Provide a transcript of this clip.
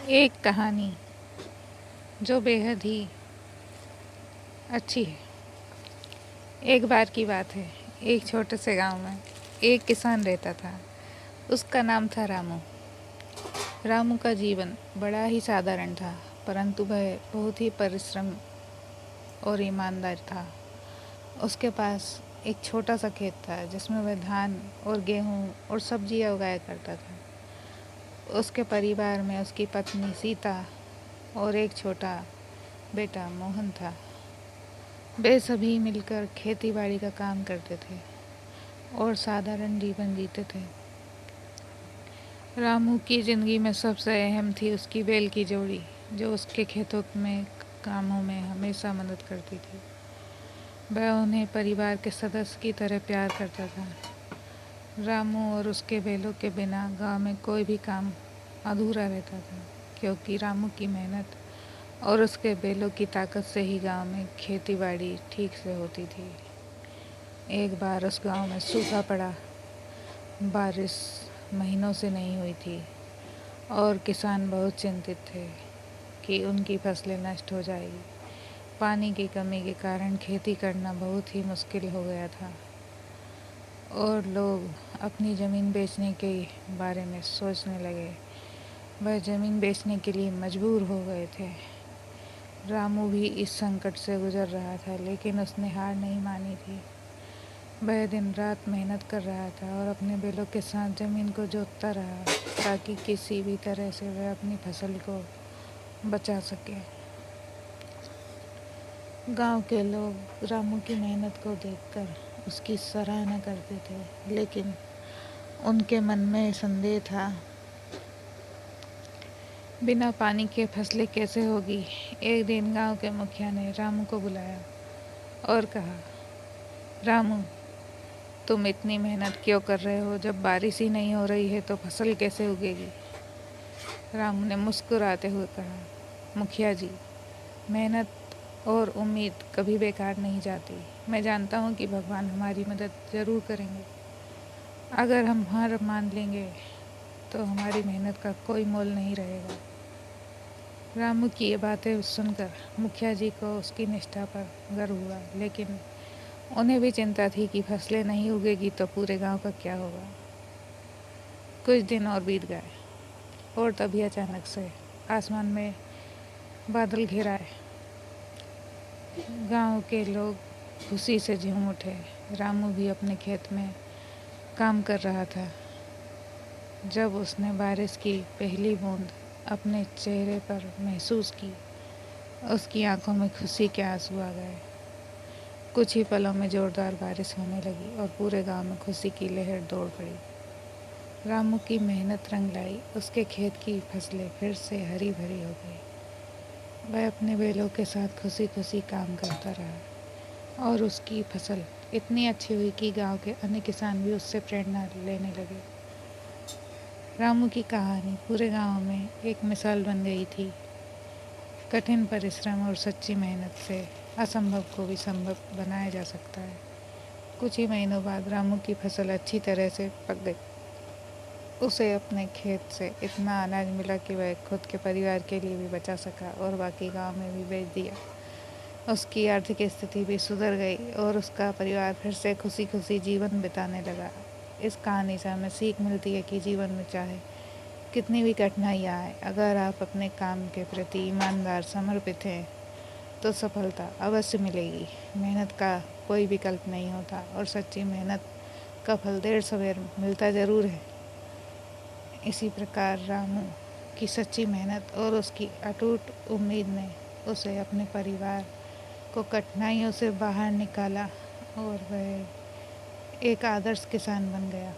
एक कहानी जो बेहद ही अच्छी है। एक बार की बात है, एक छोटे से गांव में एक किसान रहता था। उसका नाम था रामू। रामू का जीवन बड़ा ही साधारण था, परंतु वह बहुत ही परिश्रम और ईमानदार था। उसके पास एक छोटा सा खेत था जिसमें वह धान और गेहूँ और सब्जियाँ उगाया करता था। उसके परिवार में उसकी पत्नी सीता और एक छोटा बेटा मोहन था। वे सभी मिलकर खेती बाड़ी का काम करते थे और साधारण जीवन जीते थे। रामू की ज़िंदगी में सबसे अहम थी उसकी बैल की जोड़ी, जो उसके खेतों में कामों में हमेशा मदद करती थी। वह उन्हें परिवार के सदस्य की तरह प्यार करता था। रामू और उसके बैलों के बिना गांव में कोई भी काम अधूरा रहता था, क्योंकि रामू की मेहनत और उसके बैलों की ताकत से ही गांव में खेती बाड़ी ठीक से होती थी। एक बार उस गांव में सूखा पड़ा। बारिश महीनों से नहीं हुई थी और किसान बहुत चिंतित थे कि उनकी फसलें नष्ट हो जाएगी। पानी की कमी के कारण खेती करना बहुत ही मुश्किल हो गया था और लोग अपनी ज़मीन बेचने के बारे में सोचने लगे। वह ज़मीन बेचने के लिए मजबूर हो गए थे। रामू भी इस संकट से गुजर रहा था, लेकिन उसने हार नहीं मानी थी। वह दिन रात मेहनत कर रहा था और अपने बैलों के साथ ज़मीन को जोतता रहा, ताकि किसी भी तरह से वह अपनी फसल को बचा सके। गांव के लोग रामू की मेहनत को देखकर उसकी सराहना करते थे, लेकिन उनके मन में संदेह था। बिना पानी के फसलें कैसे होगी? एक दिन गांव के मुखिया ने रामू को बुलाया और कहा, रामू, तुम इतनी मेहनत क्यों कर रहे हो? जब बारिश ही नहीं हो रही है तो फसल कैसे उगेगी? रामू ने मुस्कुराते हुए कहा, मुखिया जी, मेहनत और उम्मीद कभी बेकार नहीं जाती। मैं जानता हूँ कि भगवान हमारी मदद ज़रूर करेंगे। अगर हम हार मान लेंगे तो हमारी मेहनत का कोई मोल नहीं रहेगा। रामू की ये बातें सुनकर मुखिया जी को उसकी निष्ठा पर गर्व हुआ, लेकिन उन्हें भी चिंता थी कि फसलें नहीं उगेगी तो पूरे गांव का क्या होगा। कुछ दिन और बीत गए और तभी अचानक से आसमान में बादल घिर आए। गांव के लोग खुशी से झूम उठे। रामू भी अपने खेत में काम कर रहा था। जब उसने बारिश की पहली बूंद अपने चेहरे पर महसूस की, उसकी आंखों में खुशी के आंसू आ गए। कुछ ही पलों में जोरदार बारिश होने लगी और पूरे गांव में खुशी की लहर दौड़ पड़ी। रामू की मेहनत रंग लाई। उसके खेत की फसलें फिर से हरी भरी हो गई। वह अपने बैलों के साथ खुशी खुशी काम करता रहा और उसकी फसल इतनी अच्छी हुई कि गांव के अन्य किसान भी उससे प्रेरणा लेने लगे। रामू की कहानी पूरे गांव में एक मिसाल बन गई थी। कठिन परिश्रम और सच्ची मेहनत से असंभव को भी संभव बनाया जा सकता है। कुछ ही महीनों बाद रामू की फसल अच्छी तरह से पक गई। उसे अपने खेत से इतना अनाज मिला कि वह खुद के परिवार के लिए भी बचा सका और बाकी गांव में भी बेच दिया। उसकी आर्थिक स्थिति भी सुधर गई और उसका परिवार फिर से खुशी खुशी जीवन बिताने लगा। इस कहानी से हमें सीख मिलती है कि जीवन में चाहे कितनी भी कठिनाइयाँ आए, अगर आप अपने काम के प्रति ईमानदार समर्पित हैं तो सफलता अवश्य मिलेगी। मेहनत का कोई विकल्प नहीं होता और सच्ची मेहनत का फल देर सवेर मिलता ज़रूर है। इसी प्रकार रामू की सच्ची मेहनत और उसकी अटूट उम्मीद ने उसे अपने परिवार को कठिनाइयों से बाहर निकाला और वह एक आदर्श किसान बन गया।